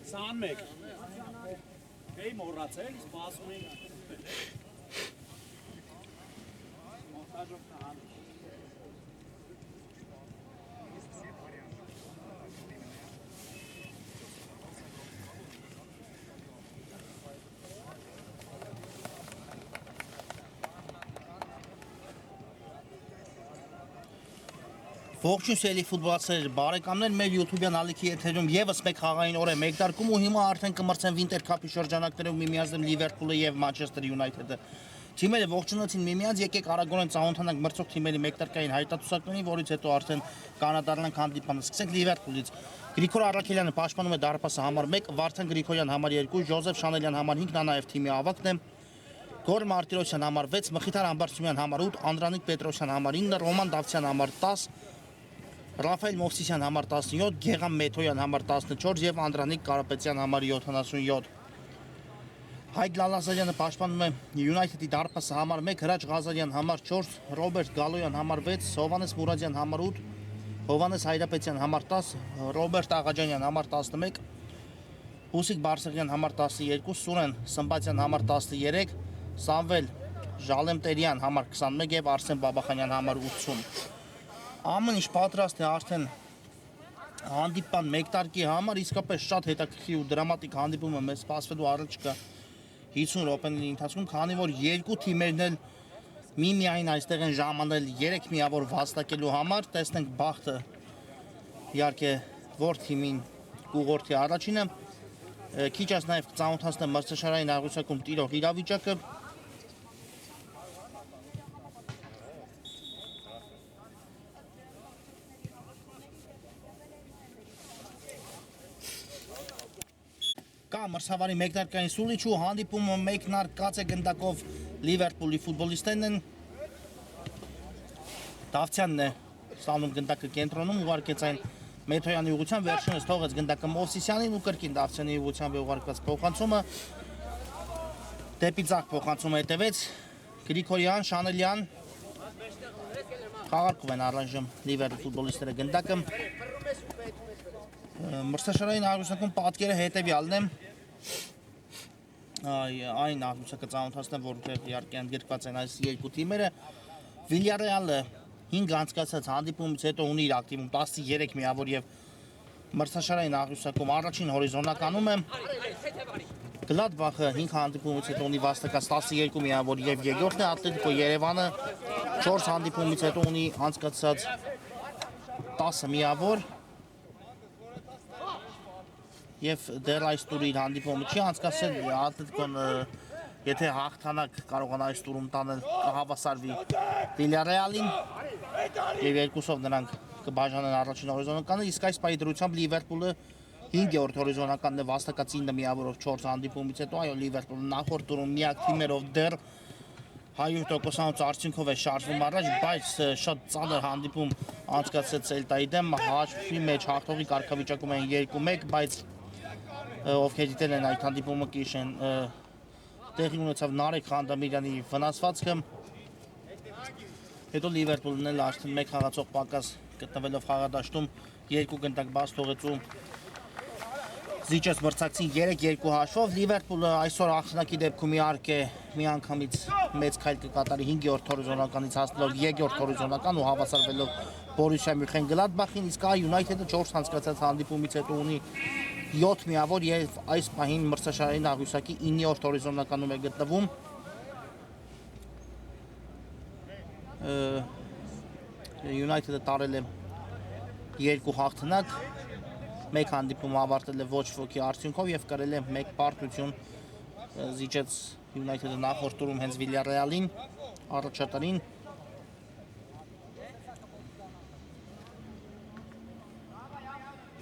Սան մեկ Էի մորացել, սպասում ենք Մոնտաժով տան Ողջույն սիրելի ֆուտբոլացիներ, բարեկամներ, մեր YouTube-յան ալիքի եթերում եւս մեկ խաղային օր է մեկ դարկում ու հիմա արդեն կմրցեն Winter Cup-ի շրջանակներում միմյանց դեմ Liverpool-ը եւ Manchester United-ը։ Թիմերը ողջունեցին միմյանց, եկեք արագորեն ծանոթանանք մրցող թիմերի մեկ դարկային հայտարարություններին, որից հետո արդեն կանադառնանք հանդիպանը։ Սկսենք Liverpool-ից։ Գրիգոր Առաքելյանը պաշտպանում է դարպասը համար 1, Վարդան Գրիգորյան համար 2, Ժոզեֆ Շանելյան համար 5, նա նաեւ թիմի ավագն է։ Գոր Մարտիրոսյան համար 6, Մխիթար Ամբարձումյան համար 8, Անդրանիկ Պետրոսյան համար 9, Ռոման Դավթյան համար 10, Ռաֆայել Մովսիսյան համար 17, Գեգամ Մեթոյան համար 14 եւ Անդրանիկ Կարապետյան համար 77։ Հայկ Լալազարյանը պաշտպանում է United-ի դարպասը համար 1, Հրաչ Ղազարյան համար 4, Ռոբերտ Գալոյան համար 6, Հովանես Մուրադյան համար 8, Հովանես Հայրապետյան համար 10, Ռոբերտ Աղաջանյան համար 11, Հուսիկ Բարսեղյան համար 12, Սուրեն Սմբատյան համար 13, Սամվել Ժալեմտերյան համար 21 եւ Արսեն Բաբախանյան համար 80։ Ամեն ինչ պատրաստ է արդեն հանդիպան մեկ տարկի համար, իսկապես շատ հետաքրքիր ու դրամատիկ հանդիպում է մեզ սպասվելու առաջիկա 50 րոպեների ընթացքում, քանի որ երկու թիմերն էլ միմիայն այստեղ են ժամանել 3 միավոր վաստակելու համար, տեսնենք բախտը իհարկե որ թիմին կուղորդի առաջինը, քիչ աս նաև ծանոթացնեմ մրցաշարային աղյուսակում տիրող իրավիճակը։ Կա մրցավարի մեկնարկային սուլիչ ու հանդիպումը մեկնարկած է գնդակով Liverpool-ի ֆուտբոլիստներն են։ Դավթյանն է ստանում գնդակը կենտրոնում, ուղարկեց այն Մեթոյանի ուղղությամբ, վերջինս թողեց գնդակը Մովսիսյանին ու կրկին Դավթյանի ուղղությամբ ուղարկված փոխանցումը դեպի ձախ փոխանցումը հետևեց Գրիգորյան, Շանելյան խաղարկում են առայժմ Liverpool ֆուտբոլիստները գնդակը։ Մրցաշարային աղյուսակում պատկերը հետևյալն է։ Այն աղյուսակը ծանոթացնեմ, որտեղ իհարկե ընդգրկված են այս երկու թիմերը։ Վիլյարեալը 5 անցկացած հանդիպումից հետո ունի իր ակտիվում 13 միավոր եւ մրցաշարային աղյուսակում առաջին հորիզոնականում է։ Գլադբախը 5 հանդիպումից հետո ունի վաստակած 12 միավոր եւ երկրորդն է Ատլետիկո Երևանը 4 հանդիպումից հետո ունի անցկացած 10 միավոր եւ դեռ այս տուրի իր հանդիպումը չի անցկացել, Ատլետիկոն եթե հաղթանակ կարողանա այս տուրում տանել կհավասարվի Վիլյարեալին եւ երկուսով նրանք կբաժանեն առաջին հորիզոնականը, իսկ այս պահի դրությամբ Լիվերպուլը 5-րդ հորիզոնականն է վաստակած 9 միավորով 4 հանդիպումից հետո, այո Լիվերպուլը նախորդ տուրում միակ թիմերով դեռ 100% արդյունքով է շարժվում առաջ, բայց շատ ծանր հանդիպում անցկացրեց Սելտայի դեմ, հաշվի մեջ հաղթողի կարգավիճակում են 2-1, բայց ովքեր գիտեն են այդ հանդիպումը կհիշեն, տեղի ունեցավ Նարեկ Խանդամիրյանի վնասվածքը, հետո Լիվերպուլն էլ արդեն 1 խաղացող պակաս գտնվելով խաղադաշտում 2 գնդակ բաց թողեց ու զիջեց մրցակցին 3-2 հաշվով, Լիվերպուլը այսօր հաղթանակի դեպքում իհարկե միանգամից մեծ քայլ կկատարի 5-րդ հորիզոնականից հասնելով 2-րդ հորիզոնական ու հավասարվելով Բորուսիա Մյունխենգլադբախին, իսկ United-ը 4 անցկացած հանդիպումից հետո ունի 7 միավոր եւ այս պահին մրցաշարային աղյուսակի 9-րդ հորիզոնականում է գտնվում։ United-ը տարել է 2 հաղթանակ, 1 հանդիպում ավարտել է ոչ ոքի արդյունքով եւ կրել է 1 պարտություն, զիջեց United-ը նախորդ տուրում հենց Վիլյարեալին, առաջատարին։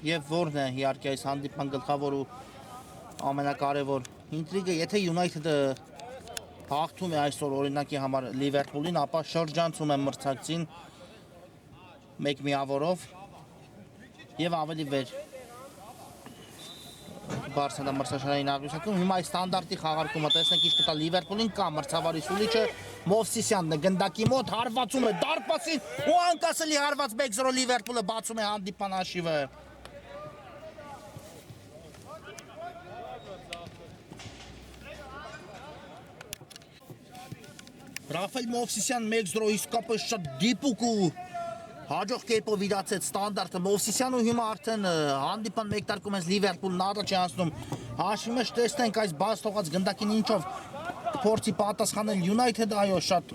Եվ որն է իհարկե այս հանդիպման գլխավոր ու ամենակարևոր ինտրիգը, եթե United-ը հաղթում է այսօր օրինակի համար Liverpool-ին, ապա շրջանցում է մրցակցին 1 միավորով եւ ավելի վեր Բարսելոնա մրցաշարային աղյուսակում։ Հիմա այս ստանդարտի խաղարկումը տեսնենք ինչ կտա Liverpool-ին կամ մրցավարի սուլիչը Մովսիսյանն է գնդակի մոտ հարվածում է դարպասին ու անկասելի հարված 1-0 Liverpool-ը բացում է հանդիպան հաշիվը։ Ռաֆայել Մովսիսյան 1-0 իսկապես շատ դիպուկ ու հաջող կերպով իրացեց ստանդարտը Մովսիսյանը հիմա արդեն հանդիպան մեկտարկում ես Liverpool-ն առաջ է անցնում հաշվի մեջ տեսնենք այս բաց թողած գնդակին ինչով փորձի պատասխանել United-ը, այո, շատ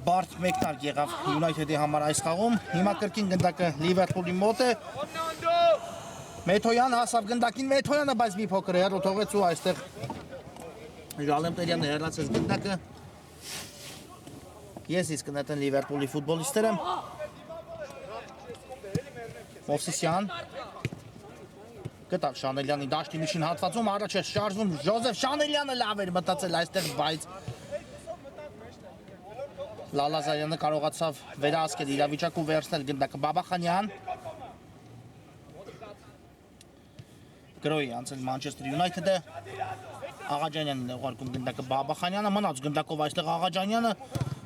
բարդ մեկտարկ եղավ United-ի համար այս խաղում, հիմա կրկին գնդակը Liverpool-ի մոտ է Մեթոյան հասավ գնդակին Մեթոյանը, բայց մի փոքր հեռու թողեց ու այստեղ Ժալեմտերյանը հեռացեց գնդակը Ես իսկ կնետեն Liverpool-ի ֆուտբոլիստերը Մովսիսյան Գտավ Շանելյանի դաշտի միջին հատվածում առաջ է շարժվում Ժոզեֆ Շանելյանը լավ էր մտածել այստեղ, բայց Լալազարյանը կարողացավ վերահասկել իրավիճակը ու վերցնել գնդակը Բաբախանյան Գրոյի անցել Manchester United-ը Աղաջանյանն է ուղարկում գնդակը Բաբախանյանը, մնաց գնդակով այստեղ Աղաջանյանը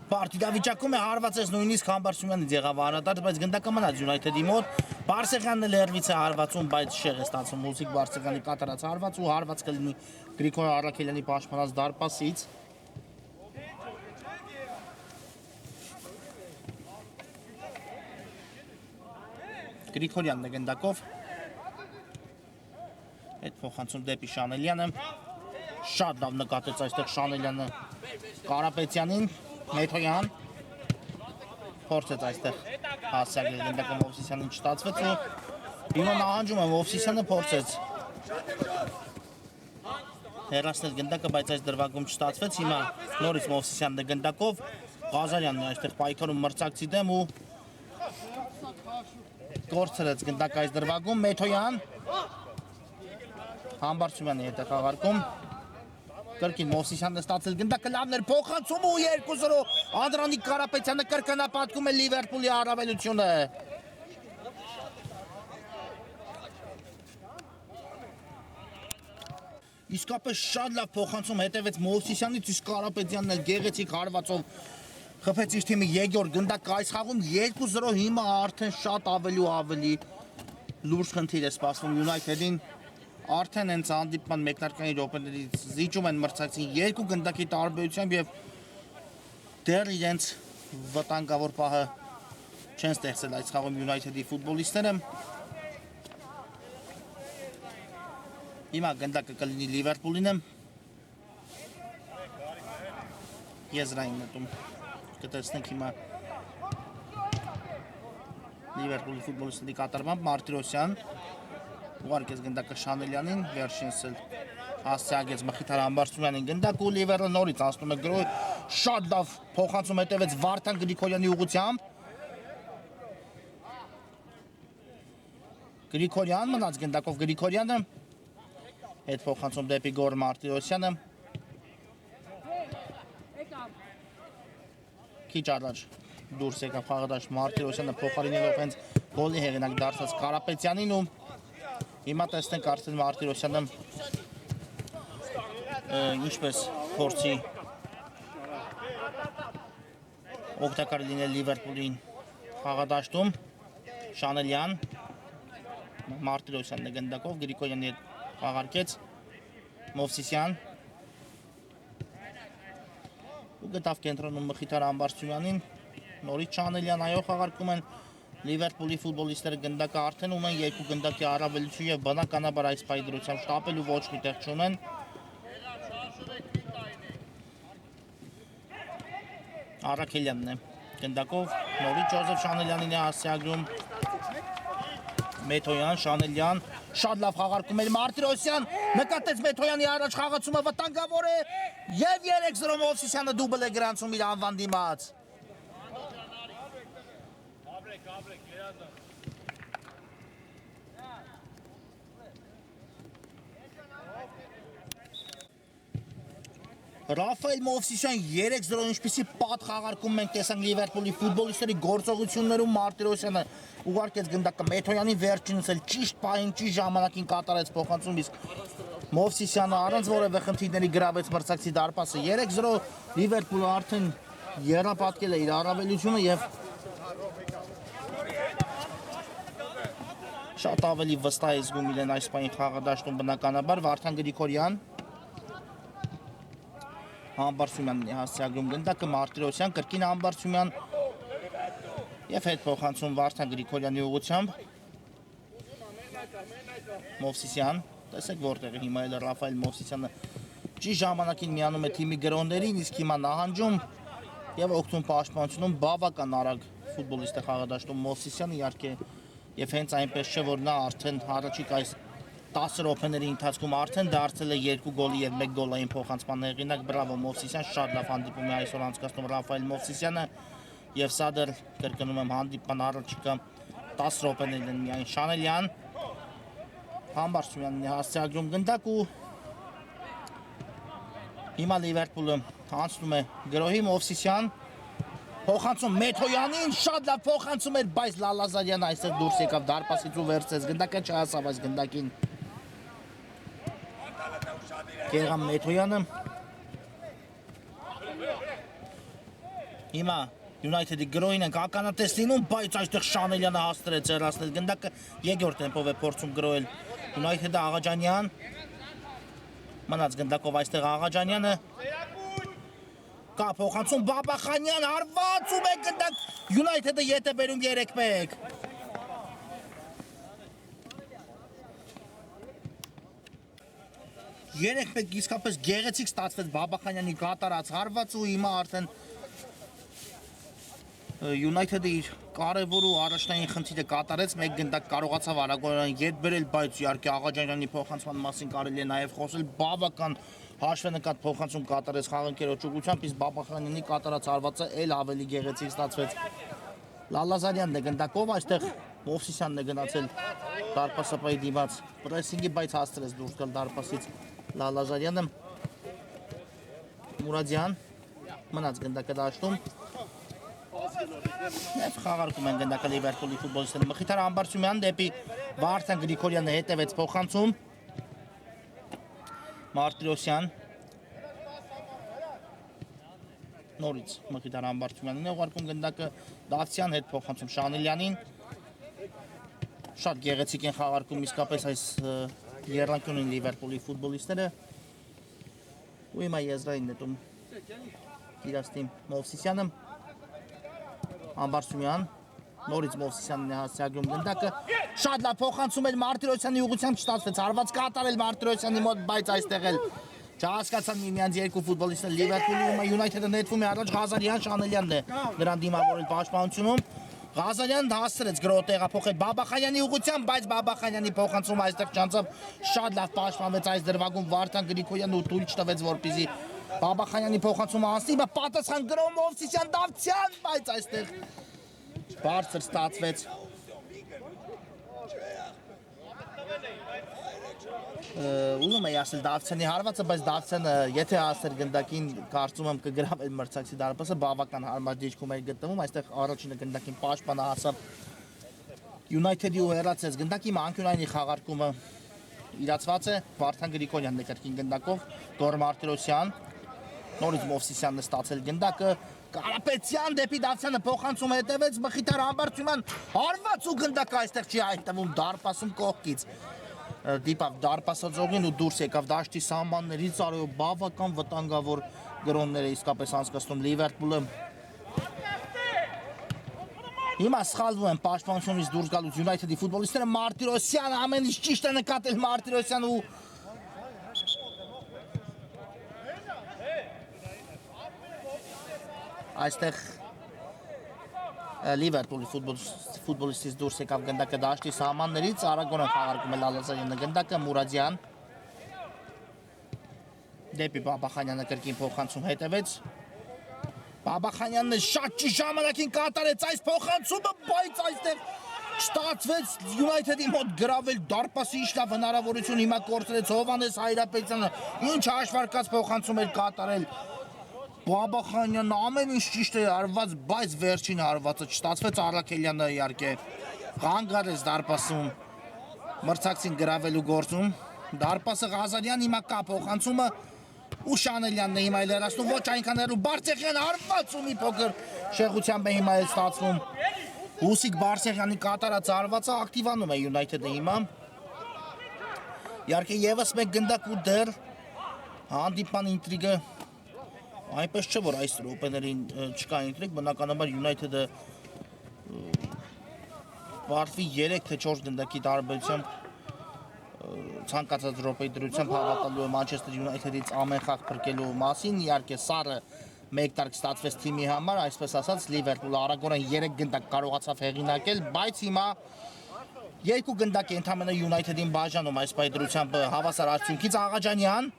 Պարտիդավիճակում է հարվածեց նույնիսկ Համբարձումյանից եղավ արադարձ, բայց գնդակը մնաց United-ի մոտ Բարսեղյանն էլ հերվից է հարվածում, բայց շեղ է ստացվում Մուսիկ Բարսեղյանի կատարած հարված ու հարված կլինի Գրիգոր Արաքելյանի պաշտպանած դարպասից Գրիգորյանն է գնդակով Այդ փոխանցում դեպի Շանելյանը Շատ լավ նկատեց այստեղ Շանելյանը Կարապետյանին Մեթոյան Փորձեց այստեղ հասցեակել գնդակը Մովսիսյանին չստացվեց ու հիմա նահանջում է Մովսիսյանը փորձեց հեռացնել գնդակը, բայց այս դրվագում չստացվեց հիմա նորից Մովսիսյանն է գնդակով Ղազարյանն է այստեղ պայքարում մրցակցի դեմ ու կորցրեց գնդակը այս դրվագում Մեթոյան Համբարձումյանը հետ է խաղարկում Կրկին Մովսիսյանն է ստացել գնդակը լավն էր փոխանցում ու 2-0 Անդրանիկ Կարապետյանը կրկնապատկում է Liverpool-ի առավելությունը Իսկապես շատ լավ փոխանցում հետևեց Մովսիսյանից իսկ Կարապետյանն էլ գեղեցիկ հարվածով խփեց իր թիմի Եգոր գնդակը այս խաղում 2-0 հիմա արդեն շատ ավելի ու ավելի լուրջ խնդիր է սպասվում United-ին Արդեն հենց հանդիպման մեկնարկային րոպեներից զիջում են մրցակցին երկու գնդակի տարբերությամբ եւ դեռ իրենց վտանգավոր պահը չեն ստեղծել այս խաղում United-ի ֆուտբոլիստները Հիմա գնդակը կլինի Liverpool-ին Եզրային նետում կտեսնենք հիմա Liverpool-ի ֆուտբոլիստների կատարմամբ Մարտիրոսյան Ուղարկեց գնդակը Շանելյանին, վերջինս էլ հասցեակեց Մխիթար Համբարձումյանին գնդակ ու Liverpool-ը նորից անցնում է գրոյ շատ լավ փոխանցում հետևեց Վարդան Գրիգորյանի ուղղությամբ Գրիգորյան մնաց գնդակով Գրիգորյանը հետ փոխանցում դեպի Գոր Մարտիրոսյանը Քիչ առաջ դուրս եկավ խաղադաշտ Մարտիրոսյանը փոխարինելով հենց գոլի հեղինակ դարձած Կարապետյանին ու Հիմա տեսնենք արդեն Մարտիրոսյանը ինչպես փորձի օգտակար լինել Liverpool-ին խաղադաշտում Շանելյան Մարտիրոսյանն է գնդակով Գրիգորյանի հետ խաղարկեց Մովսիսյան ու գտավ կենտրոնում Մխիթար Համբարձումյանին նորից Շանելյան այո խաղարկում են Liverpool-ի ֆուտբոլիստները գնդակը արդեն ունեն երկու գնդակի առավելություն եւ բնականաբար այս պայդրությամբ շտապելու ոչ մի տեղ չունեն Արաքելյանն է գնդակով նորից Ժոզեֆ Շանելյանին է հասցեագրում Մեթոյան, Շանելյան շատ լավ խաղարկում էր Մարտիրոսյան նկատեց Մեթոյանի առաջ խաղացումը վտանգավոր է եւ 3-0 Մովսիսյանը դուբլ է գրանցում իր անվան դիմաց Ռաֆայել Մովսիսյան 3-0 ինչպիսի պատ խաղարկում մենք տեսանք Լիվերպուլի ֆուտբոլիստների գործողություններում Մարտիրոսյանը ուղարկեց գնդակը Մեթոյանի վերջինս էլ ճիշտ պահին ճիշտ ժամանակին կատարեց փոխանցում իսկ Մովսիսյանը առանց որևէ խնդիրների գրավեց մրցակցի դարպասը 3-0 Լիվերպուլը արդեն եռապատկել է իր առավելությունը եւ շատ ավելի վստահ է զգում իրեն այս պահին խաղադաշտում բնականաբար Վարդան Գրիգորյան Համբարձումյանն է հասցեագրում գնդակը Մարտիրոսյան, կրկին Համբարձումյան և հետ փոխանցում Վարդան Գրիգորյանի ուղղությամբ Մովսիսյան, տեսեք որտեղ է հիմա էլ Ռաֆայել Մովսիսյանը ճիշտ ժամանակին միանում է թիմի գրոններին, իսկ հիմա նահանջում և օգնում պաշտպանությունում բավական արագ ֆուտբոլիստ է խաղադաշտում Մովսիսյանը իհարկե և հենց այնպես չէ, որ նա արդեն առաջիկ այս 10 րոպեների ընթացքում արդեն դարձել է 2 գոլի և 1 գոլային փոխանցման հեղինակ, բրավո Մովսիսյան, շատ լավ հանդիպում է այսօր անցկացնում Ռաֆայել Մովսիսյանը և սա դեռ կրկնում եմ հանդիպման առաջիկա 10 րոպեներն են միայն Շանելյան, Համբարձումյանն է հասցեագրում գնդակ ու հիմա Լիվերպուլը անցնում է գրոհի Մովսիսյան, փոխանցում Մեթոյանին, շատ լավ փոխանցում էր, բայց Լալազարյանը այստեղ դուրս եկավ դարպասից ու վերցրեց գնդակը չհասավ այս գնդակին Գեղամ Մեթոյանը հիմա United-ի գրոհին ենք ականատես լինում, բայց այստեղ Շանելյանը հաստրեց հեռացնել գնդակը երկրորդ տեմպով է փորձում գրոհել United-ը Աղաջանյան մնաց գնդակով այստեղ Աղաջանյանը կա փոխանցում Բաբախանյան հարվածում է գնդակ United-ը ետ է բերում 3-1 3-1 իսկապես գեղեցիկ ստացվեց Բաբախանյանի կատարած հարվածը ու հիմա արդեն United-ը իր կարևոր ու առաջնային խնդիրը կատարեց, մեկ գնդակ կարողացավ արագորեն ետ բերել, բայց իհարկե Աղաջանյանի փոխանցման մասին կարելի է նաև խոսել, բավական հաշվենկատ փոխանցում կատարեց խաղընկերոջ ուղղությամբ, իսկ Բաբախանյանի կատարած հարվածը էլ ավելի գեղեցիկ ստացվեց։ Լալազարյանն է գնդակով, այստեղ Մովսիսյանն է գնացել դարպասապայի դիմաց պրեսինգի, բայց հասցրեց դուրս գալ դարպասից Լալազարյանը Մուրադյան մնաց գնդակը դաշտում Եվ խաղարկում են գնդակը Լիվերպուլի ֆուտբոլիստները Մխիթար Համբարձումյան դեպի Վարդան Գրիգորյանը հետևեց փոխանցում Մարտիրոսյան նորից Մխիթար Համբարձումյանն է ուղարկում գնդակը Դավթյան հետ փոխանցում Շանելյանին շատ գեղեցիկ են խաղարկում իսկապես այս եռանկյունին Լիվերպուլի ֆուտբոլիստները ու հիմա եզրային նետում իրաստիմ Մովսիսյանը Համբարձումյան, նորից Մովսիսյանն է հասցեագրում գնդակը, շատ լավ փոխանցում էր Մարտիրոսյանի ուղղությամբ չստացվեց, հարված կատարել Մարտիրոսյանի մոտ, բայց այստեղ էլ չհասկացան միմյանց երկու ֆուտբոլիստները Լիվերպուլի ու United-ը նետվում է առաջ Ղազարյան Շանելյանն է նրան դիմավորել պաշտպանությունում, Ղազարյանն հասցրեց գրոհ տեղափոխել Բաբախանյանի ուղղությամբ, բայց Բաբախանյանի փոխանցումը այստեղ չանցավ, շատ լավ պաշտպանվեց այս դրվագում Վարդան Գրիգորյանը ու թույլ չտվեց որպեսզի Բաբախանյանի փոխանցումը անցնի, պատասխան գրոհ Մովսիսյան Դավթյան, բայց այստեղ բարձր ստացվեց ուզում էի ասել Դավթյանի հարվածը, բայց Դավթյանը եթե հասներ գնդակին կարծում եմ կգրավել մրցակցի դարպասը, բավական հարմար դիրքում էր գտնվում, այստեղ առաջինը գնդակին պաշտպանը հասավ United-ի ու հեռացեց գնդակի անկյունայինի խաղարկումը իրացված է Վարդան Գրիգորյանն է կրկին գնդակով Գոր Մարտիրոսյան նորից Մովսիսյանն է ստացել գնդակը Կարապետյան դեպի Դավթյանը փոխանցում հետևեց Մխիթար Համբարձումյան հարված ու գնդակը այստեղ չի հայտնվում դարպասում կողքից դիպավ դարպասաձողին ու դուրս եկավ դաշտի սահմաններից արյու բավական վտանգավոր գրոններ է իսկապես անցկացնում Լիվերպուլը Հիմա սխալվում են պաշտպանությունից դուրս գալուց United-ի ֆուտբոլիստները Մարտիրոսյանը ամեն ինչ ճիշտ է նկատել Մարտիրոսյանը ու այստեղ Լիվերպուլի ֆուտբոլիստից դուրս եկավ գնդակը դաշտի սահմաններից, արագորեն խաղարկում է Լալազարյանը գնդակը, Մուրադյան դեպի Բաբախանյանը կրկին փոխանցում հետևեց Բաբախանյանն շատ ճիշտ ժամանակին կատարեց այս փոխանցումը, բայց այստեղ Ստացվեց United-ի մոտ գրավել դարպասի իշլավ հնարավորություն հիմա կորցրեց Հովհաննես Հայրապետյանը ինչ հաշվարկած փոխանցում էր կատարել Բաբախանյանն ամեն ինչ ճիշտ էր արված, բայց վերջին հարվածը չստացվեց Արաքելյանը իհարկե հանգարեց դարպասում մրցակցին գրավելու գործում դարպասը Ղազարյան հիմա կա փոխանցումը ու Շանելյանն է հիմա լրացնում ոչ այնքան հեռու Բարսեղյան հարվածում մի փոքր շեղությամբ է հիմա ստացվում Հուսիկ Բարսեղյանի կատարած հարվածը ակտիվանում է United-ը հիմա իհարկե եւս մեկ գնդակ ու դեռ հանդիպան ինտրիգը այնպես չէ որ այս րոպեներին չկա ինտրիգ բնականաբար United-ը վարտվի 3 թե 4 գնդակի տարբերությամբ ցանկացած րոպեի դրությամբ հավատալու է Manchester United-ից ամեն խաղ փրկելու մասին իհարկե սարը մեկ տարկ ստացվեց թիմի համար այսպես ասած Liverpool-ը արագորեն 3 գնդակ կարողացավ հեղինակել բայց հիմա 2 գնդակ է ընդամենը United-ին բաժանում այս պայդրությամբ հավասար արդյունքից Աղաջանյան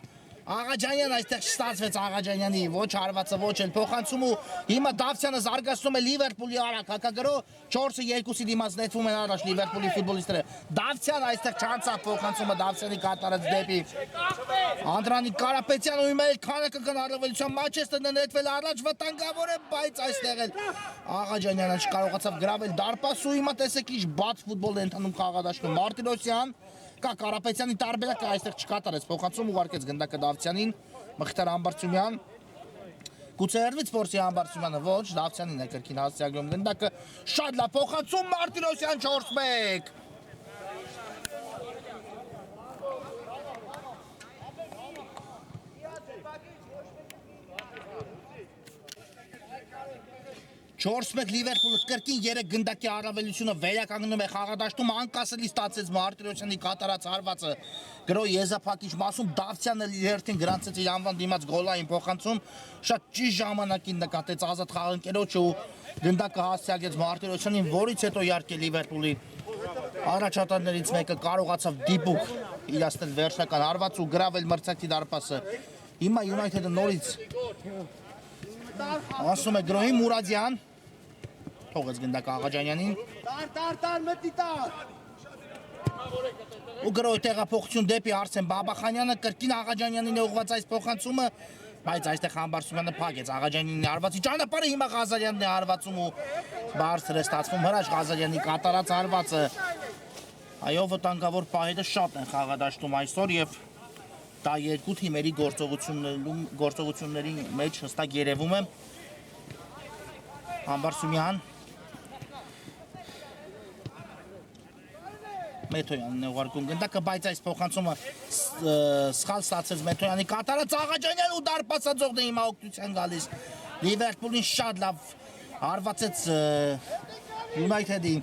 այստեղ չստացվեց Աղաջանյանի ոչ հարվածը ոչ էլ փոխանցում ու հիմա Դավթյանը զարգացնում է Liverpool-ի արագ հակագրո 4-2-ի դիմաց նետվում են առաջ Liverpool-ի ֆուտբոլիստները Դավթյան այստեղ չանցավ փոխանցումը Դավթյանի կատարած դեպի Անդրանիկ Կարապետյանը ու հիմա էլ քանակական առավելությամբ Manchester-ը նետվել առաջ վտանգավոր է բայց այստեղ էլ Աղաջանյանը չկարողացավ գրավել դարպաս ու հիմա տեսեք ինչ բաց ֆուտբոլ է ընթանում խաղադաշտում Մարտիրոսյան Կա Կարապետյանի տարբերակը այստեղ չկատարեց փոխանցում ուղարկեց գնդակը Դավթյանին Մխիթար Ամբարձումյան Գուցե հերվից փորձի Ամբարձումյանը ոչ Դավթյանին է կրկին հասցեագրում գնդակը շատ լավ փոխանցում Մարտիրոսյան 4-1 4-1 Liverpool-ը կրկին 3 գնդակի առավելությունը վերականգնում է խաղադաշտում անկասելի ստացեց Մարտիրոսյանի կատարած հարվածը գրո եզափակիչ մասում Դավթյանը հերթին գրանցեց իր անվան դիմաց գոլային փոխանցում շատ ճիշտ ժամանակին նկատեց ազատ խաղընկերոջը ու գնդակը հասցեագրեց Մարտիրոսյանին որից հետո իհարկե Liverpool-ի առաջատարներից մեկը կարողացավ դիպուկ իրացնել վերջնական հարված ու գրավել մրցակցի դարպասը հիմա United-ը նորից ասում է գրոհի Մուրադյան թողեց գնդակ Աղաջանյանին Տար մտի տար ու գրոհի տեղափոխություն դեպի Արսեն Բաբախանյանը կրկին Աղաջանյանին է ուղղված այս փոխանցումը բայց այստեղ Ամբարձումյանը փակեց Աղաջանյանին հարվածի ճանապարհը հիմա Ղազարյանն է հարվածում ու բարձր է ստացվում հրաշ Ղազարյանի կատարած հարվածը այո վտանգավոր պահերը շատ են խաղադաշտում այսօր եւ դա երկու թիմերի գործողությունների մեջ հստակ երևում է Ամբարձումյան Մեթոյանն է ուղարկում գնդակը բայց այս փոխանցումը սխալ ստացեց Մեթոյանի կատարած Աղաջանյան ու դարպասաձողն է հիմա օգնության գալիս Liverpool-ին շատ լավ հարվածեց United-ի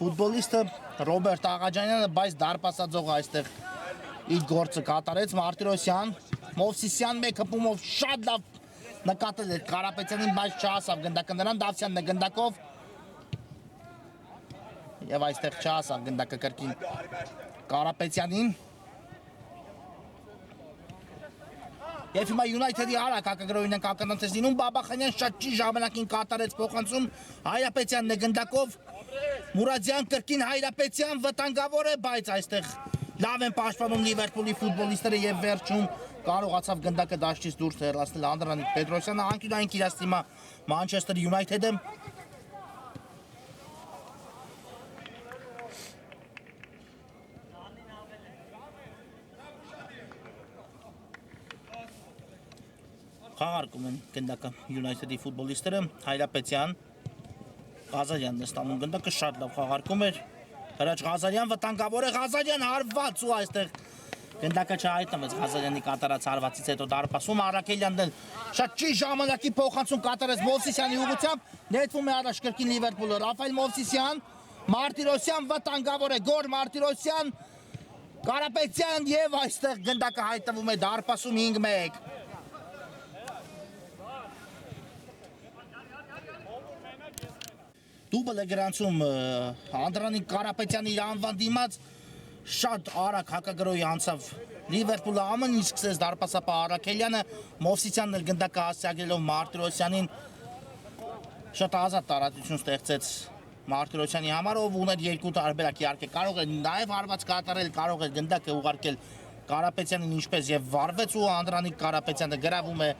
ֆուտբոլիստը Ռոբերտ Աղաջանյանը բայց դարպասաձողը այստեղ իր գործը կատարեց Մարտիրոսյան Մովսիսյան մեկ հպումով շատ լավ նկատել էր Կարապետյանին բայց չհասավ գնդակը նրան Դավթյանն է գնդակով եւ այստեղ չհասավ գնդակը կրկին Կարապետյանին Եվ հիմա United-ի արագ հակագրոյին ենք ականանցես լինում Բաբախանյան շատ ճիշտ ժամանակին կատարեց փոխանցում Հայրապետյանն է գնդակով Մուրադյան կրկին Հայրապետյան վտանգավոր է բայց այստեղ լավ են պաշտպանում Liverpool-ի ֆուտբոլիստները եւ վերջում կարողացավ գնդակը դաշտից դուրս հեռացնել Անդրանիկ Պետրոսյանը անկյունային կիրած թիմա Manchester United-ը Խաղարկում են գնդակը United-ի ֆուտբոլիստները Հայրապետյան Ղազարյանն է ստանում գնդակը շատ լավ խաղարկում էր Հրաչ Ղազարյան վտանգավոր է Ղազարյան հարված ու այստեղ գնդակը չհայտնվեց Ղազարյանի կատարած հարվածից հետո դարպասում Արաքելյանն էլ շատ ճիշտ ժամանակի փոխանցում կատարեց Մովսիսյանի ուղղությամբ նետվում է առաջ կրկին Liverpool-ը Ռաֆայել Մովսիսյան Մարտիրոսյան վտանգավոր է գոր Մարտիրոսյան Կարապետյան եւ այստեղ գնդակը հայտնվում է դարպասում 5-1 Դուբլ է գրանցում Անդրանիկ Կարապետյանի իր անվան դիմաց շատ արագ հակագրոյի անցավ Liverpool-ը ամեն ինչ սկսեց դարպասապահ Արաքելյանը Մովսիսյանն էլ գնդակը հասցեագրելով Մարտիրոսյանին շատ ազատ տարածություն ստեղծեց Մարտիրոսյանի համար ով ուներ երկու տարբերակ իհարկե կարող է նաև հարված կատարել, կարող է գնդակը ուղարկել Կարապետյանին ինչպես եւ վարվեց ու Անդրանիկ Կարապետյանը գրավում է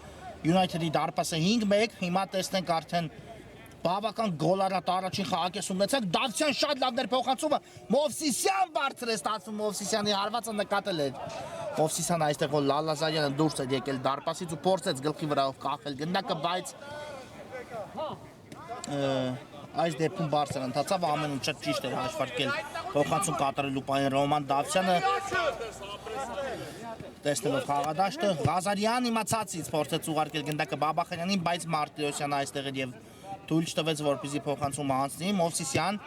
United-ի դարպասը 5-1, հիմա տեսնենք արդեն բավական գոլարատ առաջին խաղակեսում ունեցակ, Դավթյան շատ լավ ներփոխանցումը, Մովսիսյան բարձր է ստացվում, Մովսիսյանի հարվածը նկատել էր։ Մովսիսյանը այստեղ որ Լալազարյանը դուրս է եկել դարպասից ու փորձեց գլխի վրայով կախել գնդակը, բայց այս դեպքում բարձր ընթացավ, ամեն ինչ ճիշտ էր հաշվարկել փոխանցում կատարելու պահին Ռոման Դավթյանը տեսնելով խաղադաշտը, Ղազարյան իմացածից փորձեց ուղարկել գնդակը Բաբախանյանին, բայց Մարտիրոսյանը այստեղ էր եւ թույլ չտվեց, որպեսզի փոխանցումը անցնի, Մովսիսյան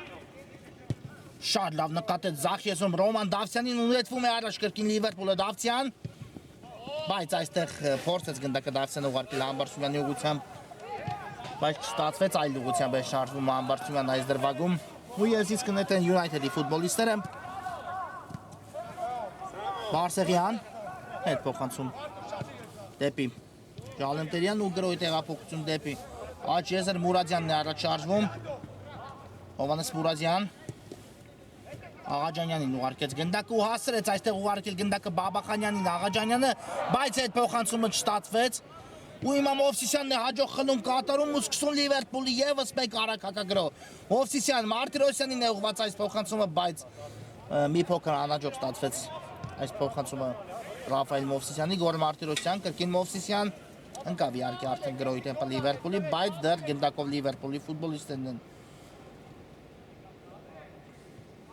շատ լավ նկատեց ձախ եզրում Ռոման Դավթյանին ու նետվում է առաջ կրկին Լիվերպուլը Դավթյան, բայց այստեղ փորձեց գնդակը Դավթյանը ուղարկել Համբարձումյանի ուղղությամբ, բայց չստացվեց, այլ ուղղությամբ է շարժվում Համբարձումյանն այս դրվագում ու եզից կնետեն United-ի ֆուտբոլիստները Բարսեղյան հետ փոխանցում դեպի Ժալենտերյան ու գրոյի տեղափոխություն դեպի Աջ Եզր Մուրադյանն է առաջ շարժվում Հովանես Մուրադյան Աղաջանյանին ուղարկեց գնդակը ու հասրեց այստեղ ուղարկել գնդակը Բաբախանյանին Աղաջանյանը, բայց այդ փոխանցումը չստացվեց ու հիմա Մովսիսյանն է հաջող խլում կատարում ու սկսում Լիվերպուլի եւս մեկ արագակագրո Մովսիսյան Մարտիրոսյանին է ուղղված այս փոխանցումը, բայց մի փոքր անհաջող ստացվեց այս փոխանցումը Ռաֆայել Մովսիսյանի, Գոր Մարտիրոսյան, կրկին Մովսիսյան ընկավ իհարկե արդեն գրոյի տեմպը Լիվերպուլի, բայց դեռ գնդակով Լիվերպուլի ֆուտբոլիստներն են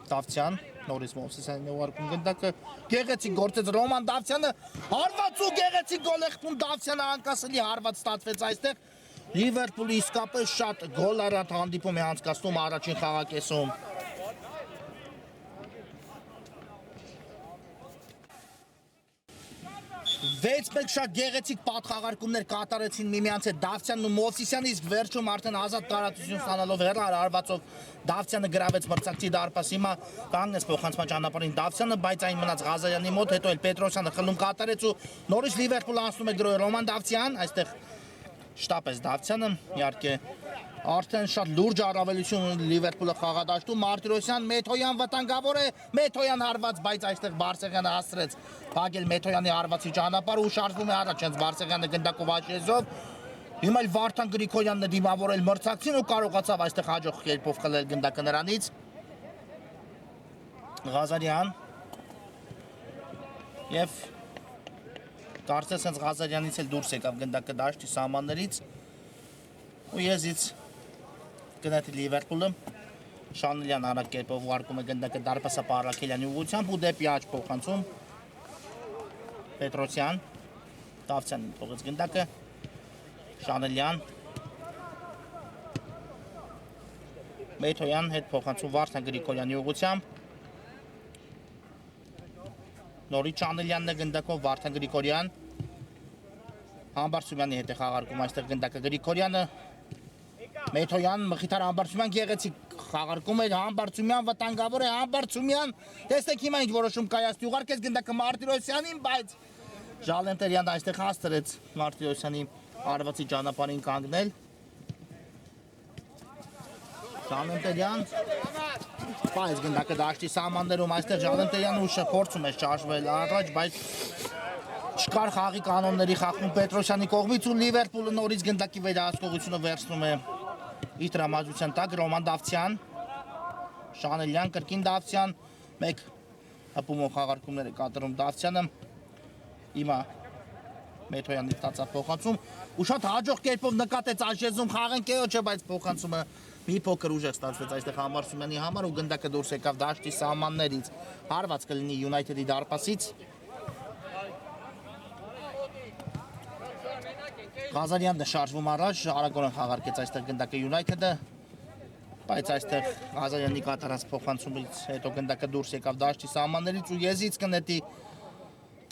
Դավթյան, նորից Մովսիսյանն է ուղարկում գնդակը, գեղեցիկ գործեց Ռոման Դավթյանը, հարված ու գեղեցիկ գոլ է խփում Դավթյանը, անկասելի հարված ստացվեց այստեղ, Լիվերպուլի իսկապես շատ գոլարատ հանդիպում է անցկացնում առաջին խաղակեսում։ 6-1 շատ գեղեցիկ պատխաղարկումներ կատարեցին միմյանց հետ Դավթյանն ու Մովսիսյանը, իսկ վերջում արդեն ազատ տարածություն ստանալով հեռար հարվածով Դավթյանը գրավեց մրցակցի դարպաս, հիմա կանգնեց փոխանցման ճանապարհին Դավթյանը, բայց այն մնաց Ղազարյանի մոտ, հետո էլ Պետրոսյանը խլում կատարեց ու նորից Լիվերպուլը անցնում է գրոյ Ռոման Դավթյան, այստեղ շտապեց Դավթյանը, իհարկե արդեն շատ լուրջ առավելություն ունի Լիվերպուլը խաղադաշտում, Մարտիրոսյան, Մեթոյան վտանգավոր է, Մեթոյան հարված, բայց այստեղ Բարսեղյանը հասցրեց փակել Մեթոյանի հարվածի ճանապարհը ու շարժվում է առաջ, հենց Բարսեղյանը գնդակով աչեզով, հիմա էլ Վարդան Գրիգորյանն է դիմավորել մրցակցին ու կարողացավ այստեղ հաջող կերպով խլել գնդակը նրանից։ Ղազարյան եւ կարծես հենց Ղազարյանից էլ դուրս եկավ գնդակը դաշտի սահմաններից ու եզից գնահատի Լիվերպուլը Շանելյան արագ կերպով ուղարկում է գնդակը դարպասապ Առաքելյանի ուղղությամբ ու դեպի աջ փոխանցում Պետրոսյան Դավթյանն փոխեց գնդակը Շանելյան Մեթոյան հետ փոխանցում Վարդան Գրիգորյանի ուղղությամբ նորից Շանելյանն է գնդակով Վարդան Գրիգորյան Համբարձումյանի հետ է խաղարկում այստեղ գնդակը Գրիգորյանը Մեթոյան Մխիթար Համբարձումյան գեղեցիկ խաղարկում էր Համբարձումյան վտանգավոր է Համբարձումյան տեսեք հիմա ինչ որոշում կայացնի ուղարկեց գնդակը Մարտիրոսյանին, բայց Ժալենտերյանն այստեղ հասցրեց Մարտիրոսյանի հարվածի ճանապարհին կանգնել Ժալենտերյան բայց գնդակը դաշտի սահմաններում այստեղ Ժալենտերյանը ուշը փորձում է շարժվել առաջ, բայց չկար խաղի կանոնների խախտում Պետրոսյանի կողմից ու Լիվերպուլը նորից գնդակի վերահսկողությունը վերցնում է իր տրամադրության տակ Ռոման Դավթյան, Շանելյան, կրկին Դավթյան, մեկ հպումով խաղարկումներ է կատարում Դավթյանը, հիմա Մեթոյանի ստացավ փոխանցում ու շատ հաջող կերպով նկատեց Աշեզում խաղընկերոջը, բայց փոխանցումը մի փոքր ուժեղ ստացվեց այստեղ Համբարձումյանի համար ու գնդակը դուրս եկավ դաշտի սահմաններից, հարված կլինի United-ի դարպասից Ղազարյանն է շարժվում առաջ, արագորեն խաղարկեց այստեղ գնդակը United-ը, բայց այստեղ Ղազարյանի կատարած փոխանցումից հետո գնդակը դուրս եկավ դաշտի սահմաններից ու եզից կնետի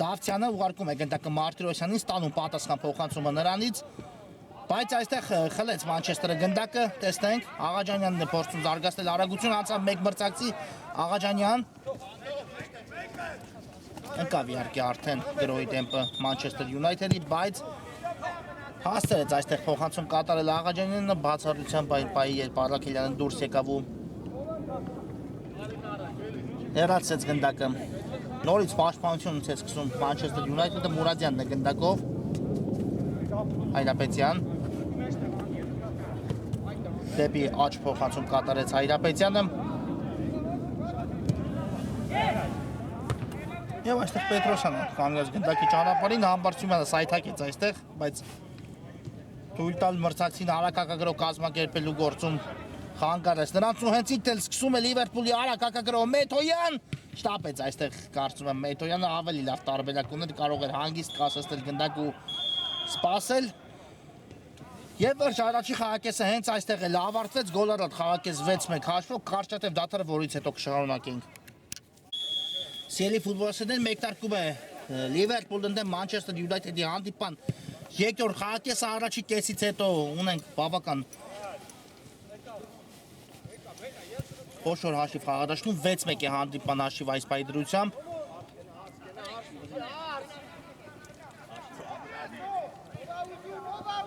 Դավթյանը ուղարկում է գնդակը Մարտիրոսյանին, ստանում պատասխան փոխանցումը նրանից, բայց այստեղ խլեց Մանչեսթերը գնդակը, տեսնենք, Աղաջանյանն է փորձում զարգացնել արագություն, անցավ մեկ մրցակցի Աղաջանյան ընկավ իհարկե արդեն գրոյի տեմպը Մանչեսթեր United-ի, բայց հասցրեց այստեղ փոխանցում կատարել Աղաջանյանը բացառությամբ այն պահի երբ Առաքելյանը դուրս եկավ ու Հեռացեց գնդակը։ Նորից պաշտպանություն ունեցեց սկսում Manchester United-ը Մուրադյանն է գնդակով։ Հայրապետյան։ Դեպի աջ փոխանցում կատարեց Հայրապետյանը։ Եվ այստեղ Պետրոսյանը կանգնեց գնդակի ճանապարհին, Համբարձումյանը սայթակեց այստեղ, բայց թույլ տալ մրցակցին արագակագրով կազմակերպելու գործում խանգարեց։ Նրանց ու հենց ինքն էլ սկսում է Լիվերպուլի արագակագրով Մեթոյան շտապեց այստեղ կարծում եմ Մեթոյանը ավելի լավ տարբերակ ուներ, կարող էր հանգիստ կասեցնել գնդակ ու սպասել։ Եվ վերջ առաջի խաղակեսը հենց այստեղ էլ ավարտվեց, գոլառատ խաղակես 6-1 հաշվով, կարճատև դադարը, որից հետո կշարունակենք։ Սիրելի ֆուտբոլիստներ, մեկնարկում է Լիվերպուլն դեմ Manchester United-ի հանդիպան։ Երկրորդ խաղակեսը առաջի կեսից հետո ունենք բավական խոշոր հաշիվ խաղադաշտում 6-1 է հանդիպան հաշիվ այս պահի դրությամբ։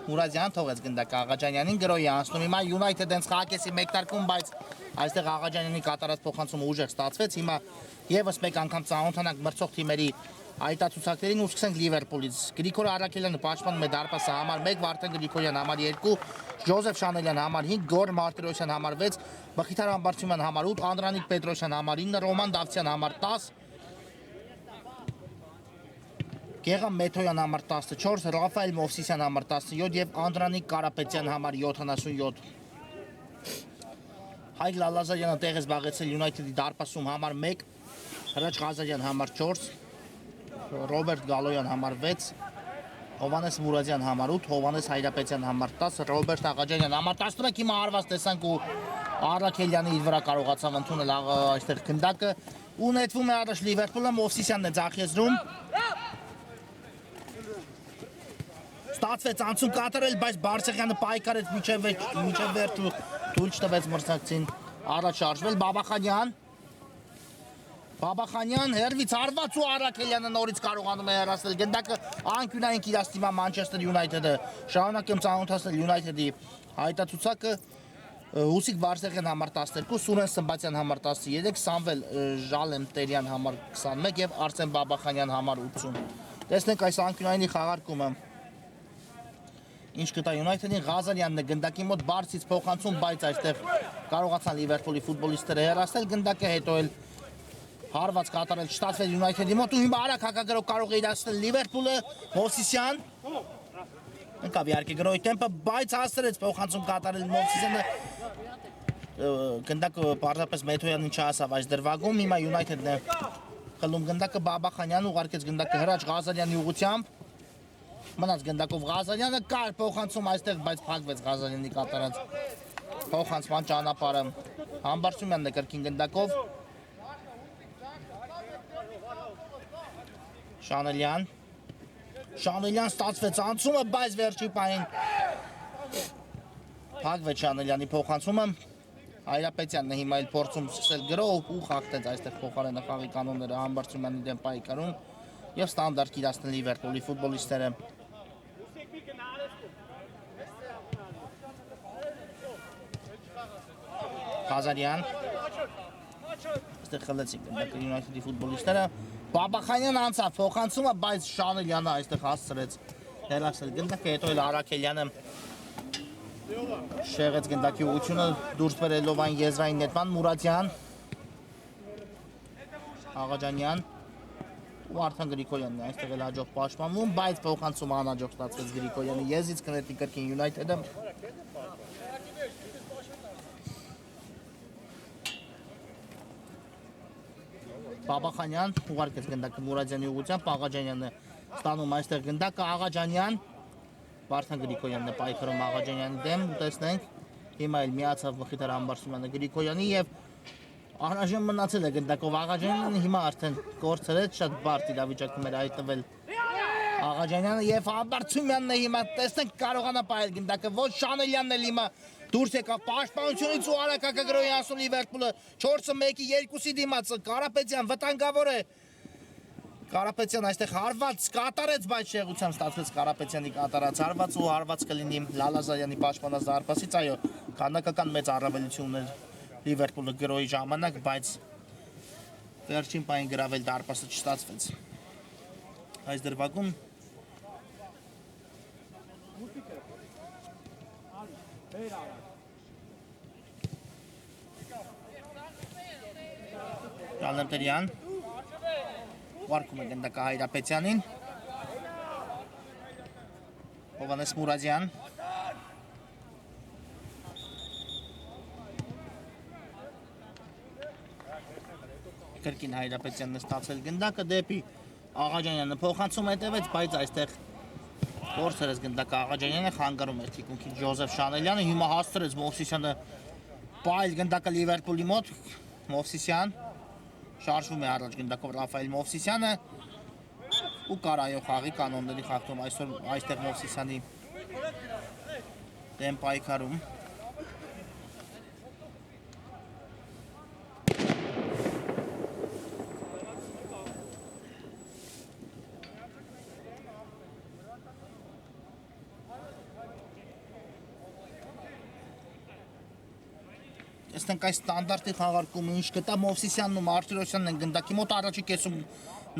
Մուրադյան թողեց գնդակ Աղաջանյանին, Գրոյի անցնում հիմա United հենց խաղակեսի մեկնարկում, բայց այստեղ Աղաջանյանի կատարած փոխանցումը ուժեղ ստացվեց։ Հիմա եւս մեկ անգամ ծանոթանանք մրցող թիմերի այտացուցակներին ու սկսենք Լիվերպուլից։ Գրիգոր Արաքելյանը պաշտպանում է դարպասը համար 1, Վարդան Գրիգորյան համար 2, Ժոզեֆ Շանելյան համար 5, Գոր Մարտիրոսյան համար 6, Մխիթար Համբարձումյան համար 8, Անդրանիկ Պետրոսյան համար 9, Ռոման Դավթյան համար 10, Գեգամ Մեթոյան համար 14, Ռաֆայել Մովսիսյան համար 17 եւ Անդրանիկ Կարապետյան համար 77։ Հայկ Լալազարյանը տեղ է զբաղեցել United-ի դարպասում համար 1, Հրաչ Ղազարյան համար 4, Ռոբերտ Գալոյան համար 6, Հովանես Մուրադյան համար 8, Հովանես Հայրապետյան համար 10, Ռոբերտ Աղաջանյան համար 11, հիմա արված տեսանք ու Արաքելյանը իր վրա կարողացավ ընդունել այստեղ գնդակը ու նետվում է առաջ Լիվերպուլը, Մովսիսյանն է ձախեցնում։ Ստացվեց անցում կատարել, բայց Բարսեղյանը պայքարեց մինչև վերջ ու թույլ չտվեց մրցակցին առաջ շարժվել։ Բաբախանյան հերվից արված ու Արաքելյանը նորից կարողանում է հեռացնել գնդակը անկյունային իրաց դիմա Manchester United-ը։ Շարունակեմ ծանոթացնել United-ի հայտացուցակը Հուսիկ Բարսեղյան համար 12, Սուրեն Սմբատյան համար 13, Սամվել Ժալեմտերյան համար 21 եւ Արսեն Բաբախանյան համար 80։ Տեսնենք այս անկյունայինի խաղարկումը։ Ինչ կտա United-ին, Ղազարյանն է գնդակի մոտ բարձից փոխանցում, բայց այստեղ կարողացան Լիվերպուլի ֆուտբոլիստները հեռացնել գնդակը, հետո էլ հարված կատարել չստացվել United-ի մոտ ու հիմա արագ հակակրով կարող է իրացնել Լիվերպուլը, Մովսիսյան ընկավ իհարկե գրոյի տեմպը, բայց հասցրեց փոխանցում կատարել Մովսիսյանը գնդակը պարզապես Մեթոյանին չհասավ այս դրվագում, հիմա United-ն է խլում գնդակը, Բաբախանյանը ուղարկեց գնդակը Հրաչ Ղազարյանի ուղղությամբ, մնաց գնդակով Ղազարյանը, կար փոխանցում այստեղ, բայց փակվեց Ղազարյանի կատարած փոխանցման ճանապարհը, Համբարձումյանն է կրկին գնդակով, Շանելյան ստացվեց անցումը, բայց վերջի պահին փակվեց Շանելյանի փոխանցումը, Հայրապետյանն է հիմա էլ փորձում սկսել գրով ու խախտեց այստեղ փոխարենը խաղի կանոնները Համբարձումյանի դեմ պայքարում եւ ստանդարտ իրացնել Լիվերպուլի ֆուտբոլիստները։ Ղազարյան այստեղ խլեցին գնդակը United-ի ֆուտբոլիստները, Բաբախանյան անցավ փոխանցումը, բայց Շանելյանը այստեղ հասցրեց հեռացնել գնդակը, հետո էլ Արաքելյանը շեղեց գնդակի ուղղությունը դուրս բերելով այն եզրային նետման, Մուրադյան, Աղաջանյան ու Արթան Գրիգորյանն է այստեղ էլ հաջող պաշտպանվում, բայց փոխանցումը անհաջող ստացվեց Գրիգորյանի եզրից, կնետի կրկին United-ը։ Բաբախանյան ուղարկեց գնդակը Մուրադյանի ուղղությամբ, Աղաջանյանն է ստանում այստեղ գնդակը, Աղաջանյան, Վարդան Գրիգորյանն է պայքարում Աղաջանյանի դեմ, ու տեսնենք, հիմա էլ միացավ Մխիթար Համբարձումյանը Գրիգորյանի եւ առայժմ մնացել է գնդակով Աղաջանյանը, հիմա արդեն կորցրեց, շատ բարդ իրավիճակում էր հայտնվել Աղաջանյանը եւ Համբարձումյանն է հիմա, տեսնենք կարողանա պահել գնդակը, ոչ Շանելյանն էլ հիմա դուրս եկավ պաշտպանությունից ու արագակագրոյի անցնում Լիվերպուլը 4-1-ի 2-ի դիմաց, Կարապետյան վտանգավոր է, Կարապետյան այստեղ հարված կատարեց, բայց շեղությամբ ստացվեց Կարապետյանի կատարած հարված ու հարված կլինի Լալազարյանի պաշտպանած դարպասից, այո, քանակական մեծ առավելություն ուներ Լիվերպուլը գրոյի ժամանակ, բայց Վերջին պայն գրավել դարպասը չստացվեց։ Այս դրվագում Ալենտերյան վարկում է գնդակը Հայրապետյանին Հովանես Մուրադյան Կրկին Հայրապետյանն է ստացել գնդակը դեպի Աղաջանյանը փոխանցում հետևեց, բայց այստեղ Որսերս գնդակը Աղաջանյանը խանգարում էր թիկունքի Ջոզեֆ Շանելյանը, հիմա հասցրեց Մովսիսյանը պայլ գնդակը Լիվերպուլի մոտ, Մովսիսյան շարժվում է առաջ գնդակով Ռաֆայել Մովսիսյանը ու կարայով խաղի կանոնների խախտում այստեղ Մովսիսյանի դեմ պայքարում Տեսնենք այս ստանդարտի խաղարկումը ինչ կտա Մովսիսյանն ու Մարտիրոսյանն են գնդակի մոտ առաջի կեսում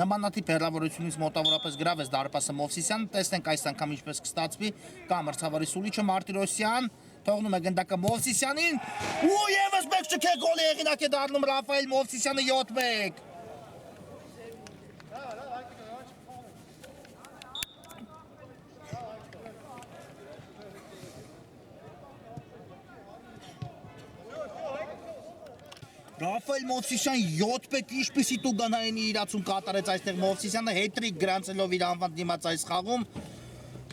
նմանատիպ հեռավորությունից մոտավորապես գրավեց դարպասը Մովսիսյանը, տեսնենք այս անգամ ինչպես կստացվի, կա մրցավարի սուլիչը Մարտիրոսյան, թողնում է գնդակը Մովսիսյանին ու եւս մեկ ճքե գոլի հեղինակ է դառնում Ռաֆայել Մովսիսյանը 7-1 Ռաֆայել Մովսիսյան 7-1 ինչպիսի տուգանայինի իրացում կատարեց այստեղ Մովսիսյանը հետրիկ գրանցելով իր անվան դիմաց այս խաղում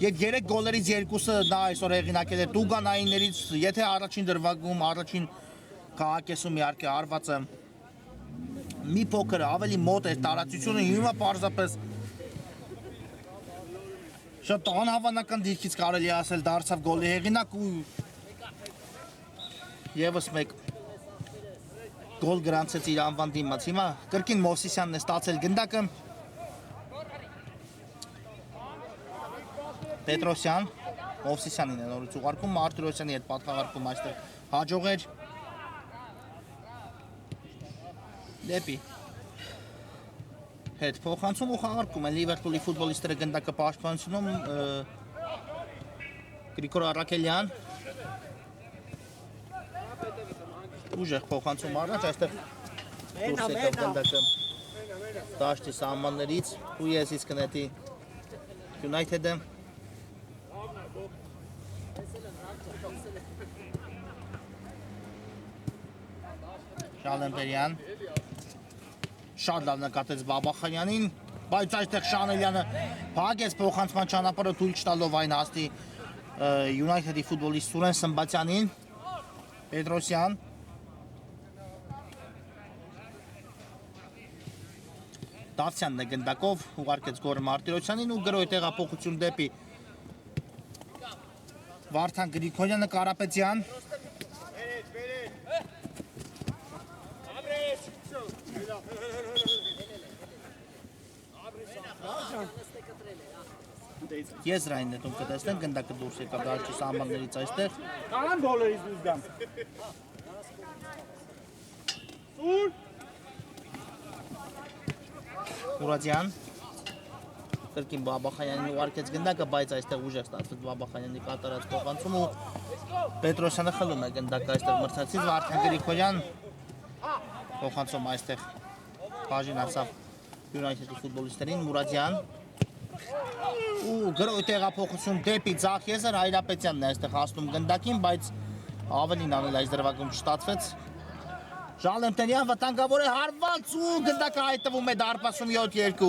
Եվ 3 գոլերից 2-ը նա այսօր հեղինակել է տուգանայիններից, եթե առաջին դրվագում, առաջին քաղաքեսում իհարկե արվածը մի փոքր ավելի մոտ էր տարածությունը, հիմա պարզապես շատ անհավանական դիրքից կարելի ասել դարձավ գոլի հեղինակ ու եւս մեկ Գոլ գրանցեց իր անվան դիմաց, հիմա կրկին Մովսիսյանն է ստացել գնդակը Պետրոսյան, Մովսիսյանին է նորից ուղարկում, Մարտիրոսյանի հետ պատխաղարկում այստեղ հաջող էր Դեպի հետ փոխանցում ու խաղարկում են Լիվերպուլի ֆուտբոլիստները գնդակը պաշտպանությունում Գրիգոր Արաքելյան Ուժեղ փոխանցում առաջ, այստեղ դուրս եկավ գնդակը դաշտի սահմաններից ու եսից կնետի United-ը Շալեմպերյան շատ լավ նկատեց Բաբախանյանին, բայց այստեղ Շանելյանը փակեց փոխանցման ճանապարհը թույլ չտալով այն հասնի United-ի ֆուտբոլիստ Սուրեն Սմբատյանին Պետրոսյան Դավթյանն է գնդակով ուղարկեց գորը Մարտիրոսյանին ու գրոյ տեղափոխություն դեպի Վարդան Գրիգորյանը Կարապետյան Եզրային նետում կտեսնեն գնդակը դուրս եկավ դաշտի սահմաններից այստեղ Կարան գոլերից դուրս գամ Սուր Մուրադյան կրկին Բաբախանյանին ուղարկեց գնդակը, բայց այստեղ ուժեղ ստացվեց Բաբախանյանի կատարած փոխանցումը ու Պետրոսյանը խլում է գնդակը այստեղ մրցակցից Վարդան Գրիգորյան փոխանցում այստեղ բաժինացավ United-ի ֆուտբոլիստերին Մուրադյան ու գրոյ տեղափոխություն դեպի ձախ եզր Հայրապետյանն է այստեղ հասնում գնդակին, բայց ավելին անել այս դրվագում չստացվեց Ժալեմտերյան վտանգավոր է հարված ու գնդակը հայտնվում է դարպասում 7-2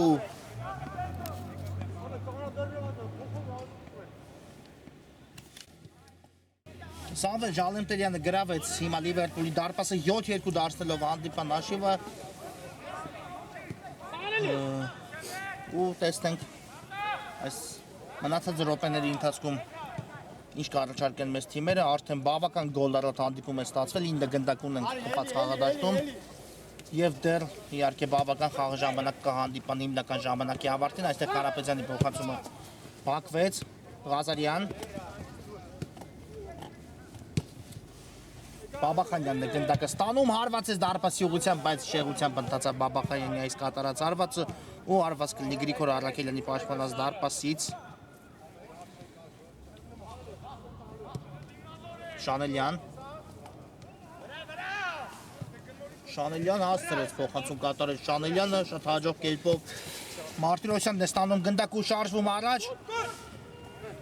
Սամվել Ժալեմտերյանը գրավեց հիմա Լիվերպուլի դարպասը 7-2 դարձնելով հանդիպան հաշիվը ու տեսնենք այս մնացած րոպեների ընթացքում ինչ կառաջարկեն մեզ թիմերը, արդեն բավական գոլառատ հանդիպում է ստացվել, 9 գնդակ ունեն խփած խաղադաշտում եւ դեռ իհարկե բավական խաղ ժամանակ կա հանդիպան հիմնական ժամանակի ավարտին, այստեղ Կարապետյանի փոխանցումը փակվեց, Ղազարյան Բաբախանյանն է գնդակը ստանում, հարվածեց դարպասի ուղղությամբ, բայց շեղությամբ ընթացավ Բաբախանյանի այս կատարած հարվածը ու հարված կլինի Գրիգոր Առաքելյանի պաշտպանած դարպասից։ Շանելյան հասցրեց փոխանցում կատարեց Շանելյանը շատ հաջող կերպով Մարտիրոսյանն է ստանում գնդակ ու շարժվում առաջ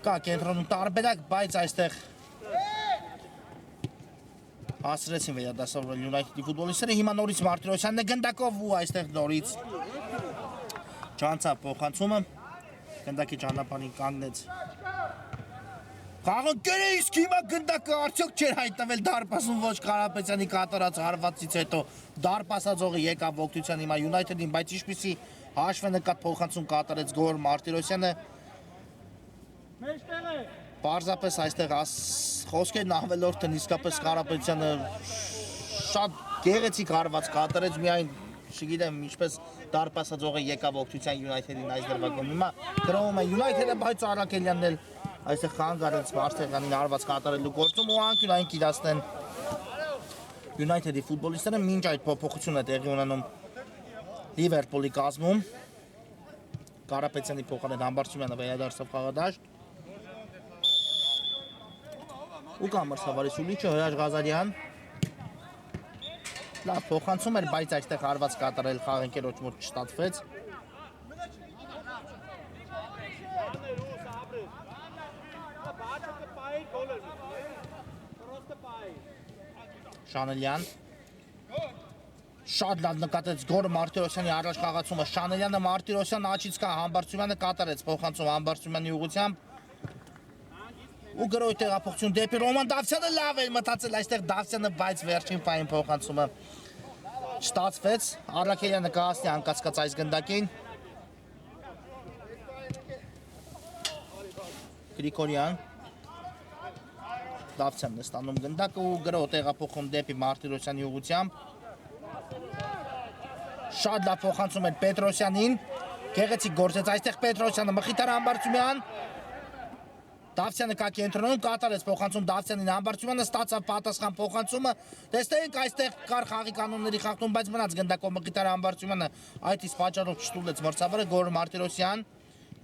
կա կենտրոնում տարբերակ, բայց այստեղ հասցրեցին վերադասավորել United-ի ֆուտբոլիստները, հիմա նորից Մարտիրոսյանն է գնդակով ու այստեղ նորից չանցավ փոխանցումը գնդակի ճանապարհին կանգնեց Խաղը գրեիսկ հիմա գնդակը արդյոք չէր հայտնվել դարպասում ոչ Կարապետյանի կատարած հարվածից հետո դարպասաձողը եկավ օգնության հիմա United-ին, բայց ինչպիսի հաշվը նկատ փոխանցում կատարեց Գոր Մարտիրոսյանը Պարզապես այստեղ խոսքերն ավելորդ են իսկապես Կարապետյանը շատ գեղեցիկ հարված կատարեց միայն չգիտեմ ինչպես դարպասաձողը եկավ օգնության United-ին այս դրվագում հիմա գրովում է United-ը բայց Առաքելյանն էլ այստեղ խանգարեց Մարսեղյանին հարված կատարելու գործում ու անկյունային կիրացնեն United-ի ֆուտբոլիստները մինչ այդ փոփոխությունը տեղի ունենում Լիվերպուլի կազմում Կարապետյանի փոխարեն Համբարձումյանը վերադարձավ խաղադաշտ ու կամրսավարի Սուլիչը Հրաշ Ղազարյան լավ փոխանցում էր բայց այստեղ հարված կատարել խաղընկերոջ մոտ չստացվեց Շանելյան Շատ լավ նկատեց Գոր Մարտիրոսյանի առաջ խաղացումը Շանելյանը Մարտիրոսյան աչից կա Համբարձումյանը կատարեց փոխանցում Համբարձումյանի ուղղությամբ ու գրոյ տեղափոխություն դեպի Ռոման Դավթյանը լավ էր մտածել այստեղ Դավթյանը բայց վերջին պահին փոխանցումը չստացվեց Առաքելյանը կհասնի անկասկած այս գնդակին Գրիգորյան Դավթյանն է ստանում գնդակը ու գրոյ տեղափոխում դեպի Մարտիրոսյանի ուղղությամբ Շատ լավ փոխանցում էր Պետրոսյանին գեղեցիկ գործեց այստեղ Պետրոսյանը Մխիթար Համբարձումյան Դավթյանը կա կենտրոնում կատարեց փոխանցում Դավթյանին Համբարձումյանը ստացավ պատասխան փոխանցումը տեսնենք այստեղ կար խաղի կանոնների խախտում բայց մնաց գնդակով Մխիթար Համբարձումյանը այդ իսկ պատճառով չտուլեց մրցավարը Գոր Մարտիրոսյան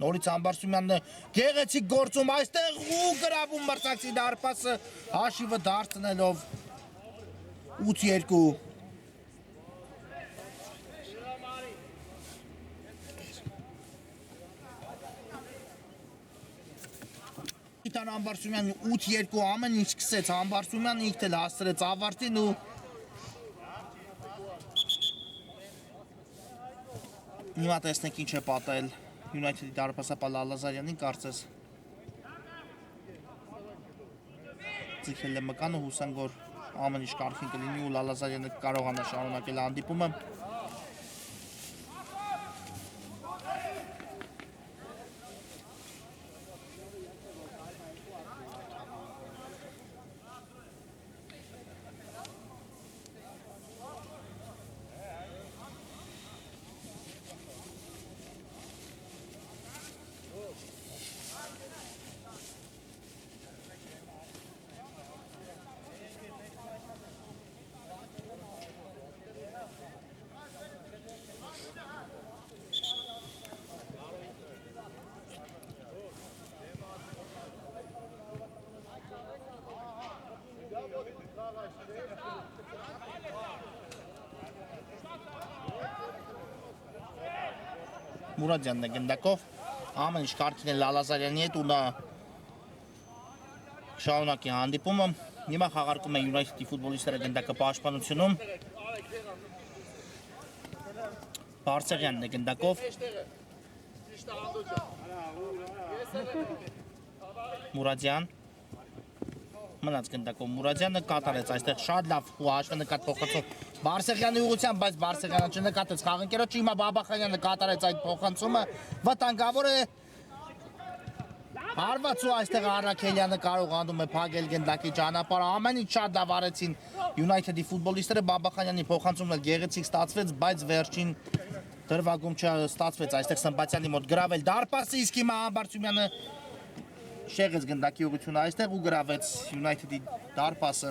նորից Համբարձումյանն է գեղեցիկ գործում այստեղ ու գրավում մրցակցի դարպասը հաշիվը դարձնելով 8-2 Մխիթար Համբարձումյանը 8-2 ամեն ինչ սկսեց Համբարձումյանը ինքն էլ հասցրեց ավարտին ու հիմա տեսնենք ինչ է պատել United-ի դարպասապահ Լալազարյանին կարծես ձգել է մկանը հուսանք որ ամեն ինչ կարգին կլինի ու Լալազարյանը կարողանա շարունակել հանդիպումը Մուրադյանն է գնդակով ամեն ինչ կարգին է Լալազարյանի հետ ու նա շարունակի հանդիպումը հիմա խաղարկում է United-ի ֆուտբոլիստները գնդակը պաշտպանությունում Բարսեղյանն է գնդակով Մուրադյան մնաց գնդակով Մուրադյանը կատարեց այստեղ շատ լավ ու հաշվը նկատ փոխանցում Բարսեղյանի ուղղությամբ, բայց Բարսեղյանը չնկատեց խաղընկերոջը, հիմա Բաբախանյանը կատարեց այդ փոխանցումը, վտանգավոր է հարված ու այստեղ Առաքելյանը կարողանում է փակել գնդակի ճանապարհը, ամեն ինչ շատ լավ արեցին United-ի ֆուտբոլիստները, Բաբախանյանի փոխանցումն էլ գեղեցիկ ստացվեց, բայց վերջին դրվագում չստացվեց այստեղ Սմբատյանի մոտ գրավել դարպասը, իսկ հիմա Համբարձումյանը շեղեց գնդակի ուղղությունը այստեղ ու գրավեց United-ի դարպասը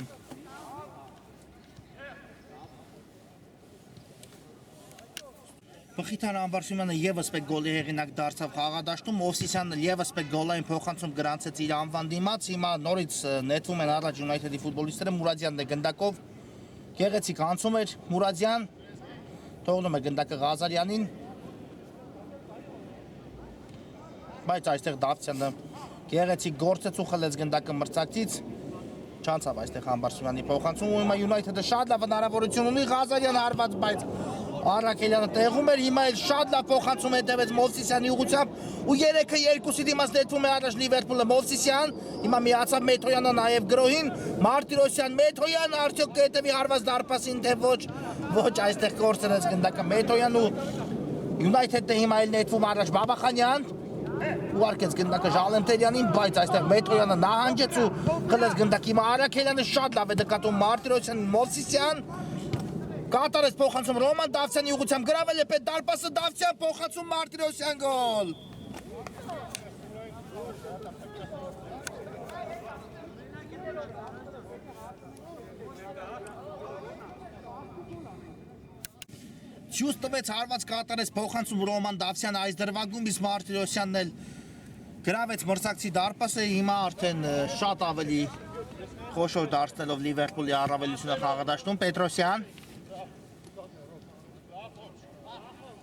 Բխիթար Ամբարսյանը եւս մեկ գոլի հեղինակ դարձավ խաղադաշտում, Մովսիսյանը եւս մեկ գոլային փոխանցում գրանցեց իր անվան դիմաց, հիմա նորից նետվում են առաջ United-ի ֆուտբոլիստները, Մուրադյանն է գնդակով, գեղեցիկ անցում էր Մուրադյան, թողնում է գնդակը Ղազարյանին, բայց այստեղ Դավթյանը գեղեցիկ գործեց ու խլեց գնդակը մրցակցից, չանցավ այստեղ Ամբարսյանի փոխանցում, ու հիմա United-ը շատ լավ հնարավորություն ունի, Ղազարյանը հարված, բայց Արաքելյանը տեղում էր, հիմա էլ շատ լավ փոխանցում հետևեց Մովսիսյանի ուղղությամբ ու 3-2-ի դիմաց նետվում է առաջ Լիվերպուլը Մովսիսյան, հիմա միացավ Մեթոյանը նաև գրոհին, Մարտիրոսյան, Մեթոյան, արդյոք կհետևի հարված դարպասին, թե ոչ այստեղ կորցրեց գնդակը Մեթոյան ու United-ը հիմա էլ նետվում առաջ Բաբախանյան, ուղարկեց գնդակը Ժալեմտերյանին, բայց այստեղ Մեթոյանը նահանջեց ու խլեց գնդակը, հիմա Արաքելյանը շատ լավ է նկատում Մարտիրոսյան, Մովսիսյան Կատարեց փոխանցում Ռոման Դավթյանի ուղղությամբ գրավել է պետ դարպասը Դավթյան փոխանցում Մարտիրոսյան գոլ։ Ցույց տվեց հարված կատարեց փոխանցում Ռոման Դավթյանը այս դրվագում, իսկ Մարտիրոսյանն էլ գրավեց մրցակցի դարպասը, հիմա արդեն շատ ավելի խոշոր դարձնելով Լիվերպուլի առավելությունը խաղադաշտում Պետրոսյան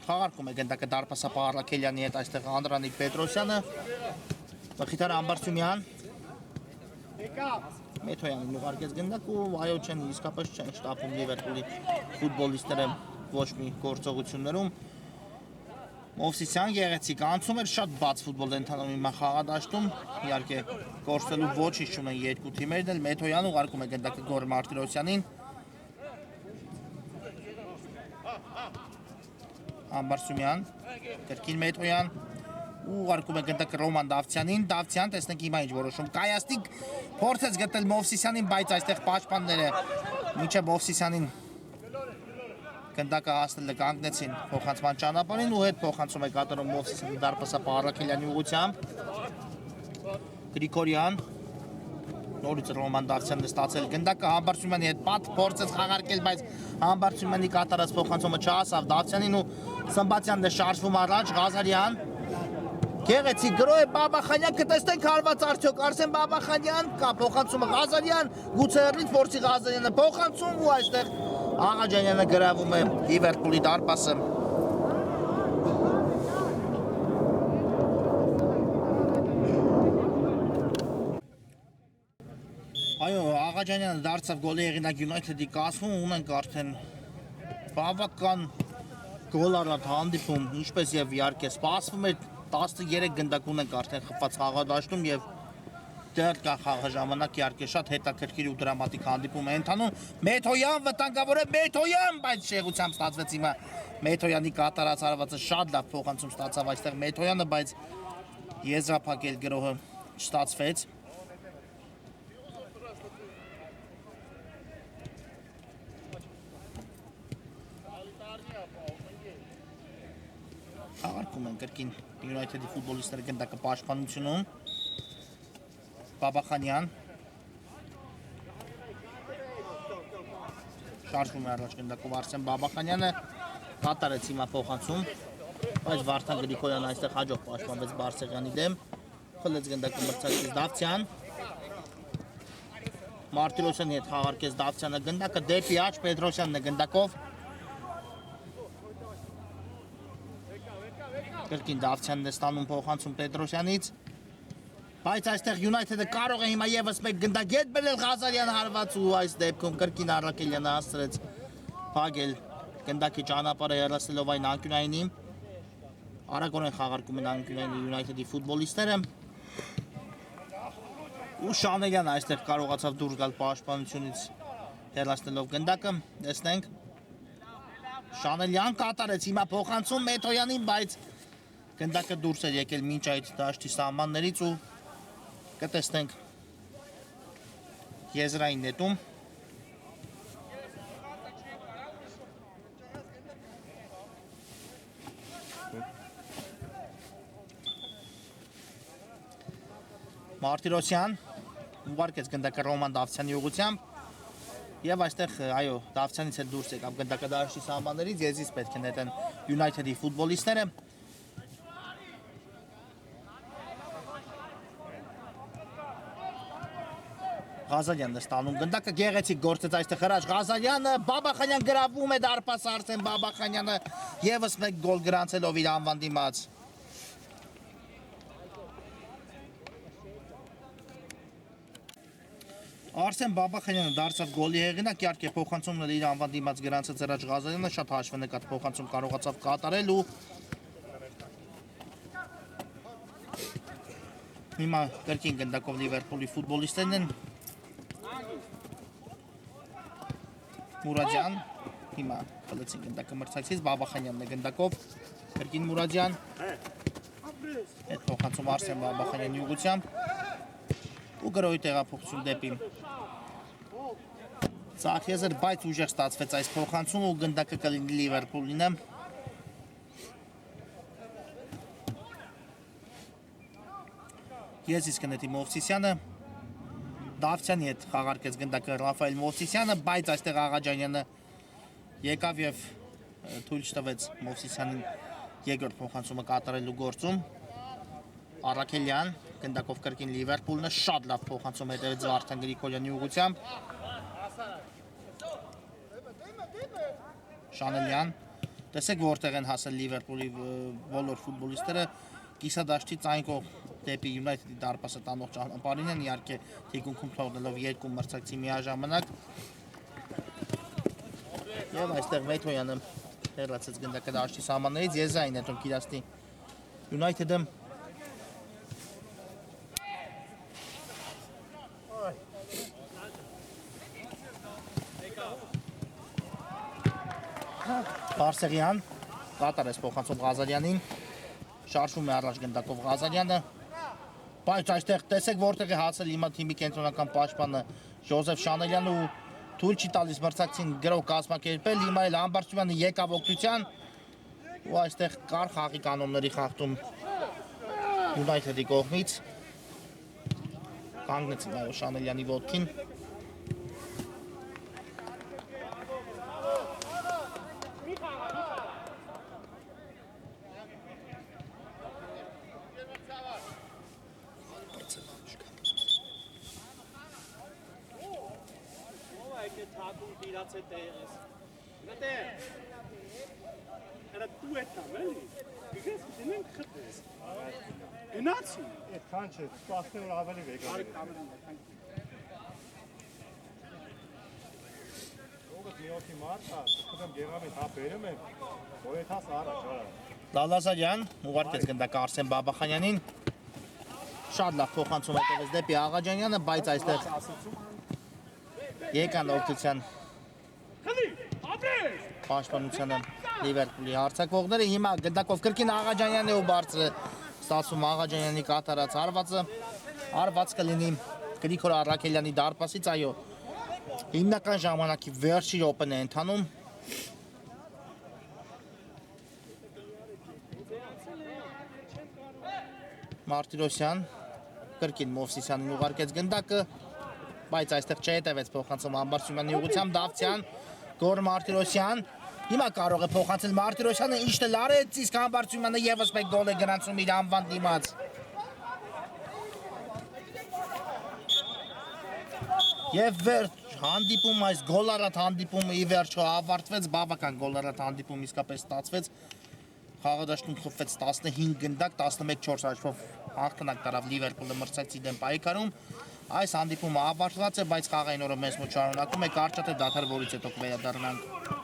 Խաղարկում է գնդակը դարպասապահ Արաքելյանի հետ այստեղ Անդրանիկ Պետրոսյանը, Բխիթար Ամբարսյանը, Մեթոյանն ուղարկեց գնդակ ու այո չեն իսկապես չեն շտապում Լիվերպուլի ֆուտբոլիստները ոչ մի գործողություններում։ Մովսիսյան գեղեցիկ անցում էր, շատ բաց ֆուտբոլ է ընթանում հիմա խաղադաշտում, իհարկե կորցնելու ոչինչ չունեն երկու թիմերն էլ, Մեթոյանը ուղարկում է գնդակը Գոր Մարտիրոսյանին։ Ամբարսյանը, կրկին Մեթոյան, ուղարկում է գնդակը Ռոման Դավթյանին, Դավթյան, տեսնենք հիմա ինչ որոշում, Կայաստիկ փորձեց գտնել Մովսիսյանին, բայց այստեղ պաշտպանները մինչև Մովսիսյանին գնդակը հասնելը կանգնեցին փոխանցման ճանապարհին ու հետ փոխանցում է կատարում Մովսիսյանի դարպասապահ Արաքելյանի ուղղությամբ, Գրիգորյան, նորից Ռոման Դավթյանն է ստացել գնդակը Ամբարսյանի հետ պատ փորձեց խաղարկել, բայց Ամբարսյանի կատարած փոխանցումը չհասավ Դավթյանին ու Սմբատյանն է շարժվում առաջ, Ղազարյան, գեղեցիկ գրոհ է Բաբախանյան, կտեսնենք հարված արդյոք Արսեն Բաբախանյան, կա փոխանցումը Ղազարյան, գուցե հեռնից փորձի Ղազարյանը փոխանցում ու այստեղ Աղաջանյանը գրավում է Լիվերպուլի դարպասը։ Այո, Աղաջանյանը դարձավ գոլի հեղինակ United-ի կազմում, ունենք արդեն բավական գոլառատ հանդիպում, ինչպես եւ իհարկե սպասվում էր 13 գնդակ ունենք արդեն խփված խաղադաշտում եւ դեռ կա խաղաժամանակ իհարկե շատ հետաքրքիր ու դրամատիկ հանդիպում է ընթանում Մեթոյան վտանգավոր է Մեթոյան, բայց շեղությամբ ստացվեց հիմա Մեթոյանի կատարած հարվածը շատ լավ փոխանցում ստացավ այստեղ Մեթոյանը, բայց եզրափակել գրոհը չստացվեց։ Խաղարկում են կրկին United-ի ֆուտբոլիստները գնդակը պաշտպանությունում Բաբախանյան շարժվում է առաջ գնդակով Արսեն Բաբախանյանը կատարեց հիմա փոխանցում, բայց Վարդան Գրիգորյանը այստեղ հաջող պաշտպանվեց Բարսեղյանի դեմ, խլեց գնդակը մրցակցից Դավթյան, Մարտիրոսյանի հետ խաղարկեց Դավթյանը գնդակը դեպի աջ, Պետրոսյանն է գնդակով, կրկին Դավթյանն է ստանում փոխանցում Պետրոսյանից, բայց այստեղ United-ը կարող է հիմա եւս մեկ գնդակ հետ բերել Ղազարյան հարված ու այս դեպքում կրկին Արաքելյանը հասցրեց փակել գնդակի ճանապարհը հեռացնելով այն անկյունայինի։ Արագորեն խաղարկում են անկյունայինի United-ի ֆուտբոլիստները։ Ու Շանելյանը այստեղ կարողացավ դուրս գալ պաշտպանությունից հեռացնելով գնդակը, տեսնենք։ Շանելյան կատարեց հիմա փոխանցում Մեթոյանին, բայց գնդակը դուրս էր եկել մինչ այդ դաշտի սահմաններից ու կտեսնենք եզրային նետում։ Մարտիրոսյան ուղարկեց գնդակը Ռոման Դավթյանի ուղղությամբ եւ այստեղ այո Դավթյանից էլ դուրս եկավ գնդակը դաշտի սահմաններից, եզից պետք է նետեն United-ի ֆուտբոլիստները։ Ղազարյանն է ստանում գնդակը, գեղեցիկ գործեց այստեղ հրաշ Ղազարյանը, Բաբախանյան գրավում է դարպաս Արսեն Բաբախանյանը եւս մեկ գոլ գրանցելով իր անվան դիմաց։ Արսեն Բաբախանյանը դարձավ գոլի հեղինակ, իհարկե փոխանցումն իր անվան դիմաց գրանցեց հրաշ Ղազարյանը, շատ հաշվի նկատ փոխանցում կարողացավ կատարել ու հիմա կրկին գնդակով Լիվերպուլի ֆուտբոլիստներն են Մուրադյան, հիմա խլեցին գնդակը մրցակցից, Բաբախանյանն է գնդակով, կրկին Մուրադյան, հետ փոխանցում Արսեն Բաբախանյանի ուղղությամբ ու գրոյի տեղափոխություն դեպի Ծախեզեր, բայց ուժեղ ստացվեց այս փոխանցում ու գնդակը կլինի Լիվերպուլինը։ Ես իսկ նետի Մովսիսյանը Դավթյանի հետ խաղարկեց գնդակը Ռաֆայել Մովսիսյանը, բայց այստեղ Աղաջանյանը եկավ եւ թույլ չտվեց Մովսիսյանին երկրորդ փոխանցումը կատարելու գործում։ Արաքելյան գնդակով կրկին Լիվերպուլը շատ լավ փոխանցում հետևեց Վարդան Գրիգորյանի ուղղությամբ։ Շանելյան, տեսեք որտեղ են հասել Լիվերպուլի բոլոր ֆուտբոլիստները կիսադաշտի ցանկով դեպի United-ի դարպասը տանող ճանապարհին են, իհարկե թիկունքում թողնելով երկու մրցակցի միաժամանակ։ Եվ այստեղ Մեթոյանը հեռացեց գնդակը դաշտի սահմաններից, Եզային հետո Կիրաստի United-ը Բարսեղյան կատարեց փոխանցում Ղազարյանին, շարժվում է առաջ գնդակով Ղազարյանը, բայց այստեղ տեսեք որտեղ է հասել հիմա թիմի կենտրոնական պաշտպանը Ժոզեֆ Շանելյանը ու թույլ չի տալիս մրցակցին գրով կազմակերպել, հիմա էլ Ամբարձումյանը եկավ օգնության ու այստեղ կար խաղի կանոնների խախտում United-ի կողմից, կանգնեցին այո Շանելյանի ոտքին։ Գնացի։ Այդքան չէ, 10 օր ավելի վեկա։ Ողը դիոքի մարդա, դուք գեղամի հա բերում եմ, ոյթաս առաջ արա։ Լալազարյան ուղարկեց գնդակը Արսեն Բաբախանյանին, շատ լավ փոխանցում հետևեց դեպի Աղաջանյանը, բայց այստեղ եկան օգնության պաշտպանությանը Լիվերպուլի հարձակվողները, հիմա գնդակով կրկին Աղաջանյանն է ու բարձր ստացվում Աղաջանյանի կատարած արված կլինի Գրիգոր Արաքելյանի դարպասից, այո, հիմնական ժամանակի վերջի րոպեն է ընթանում։ Մարտիրոսյան կրկին Մովսիսյանին ուղարկեց գնդակը, բայց այստեղ չհետևեց փոխանցում Ամբարձումյանի ուղղությամբ Դավթյան, Գոր Մարտիրոսյան, հիմա կարող է փոխանցել Մարտիրոսյանը, ինչն էլ արեց, իսկ Ամբարձումյանը եւս մեկ գոլ է գրանցում իր անվան դիմաց։ Եվ վերջ հանդիպում այս գոլարատ հանդիպումը ի վերջո ավարտվեց, բավական գոլարատ հանդիպում իսկապես ստացվեց։ Խաղադաշտում խփվեց 15 գնդակ, 11-4 հաշվով հաղթանակ տարավ Լիվերպուլը մրցակցի դեմ պայքարում։ Այս հանդիպումը ավարտված է, բայց խաղային օրը մեզ մոտ շարունակում է կարճատև դադար, որից հետո կվերադառնանք։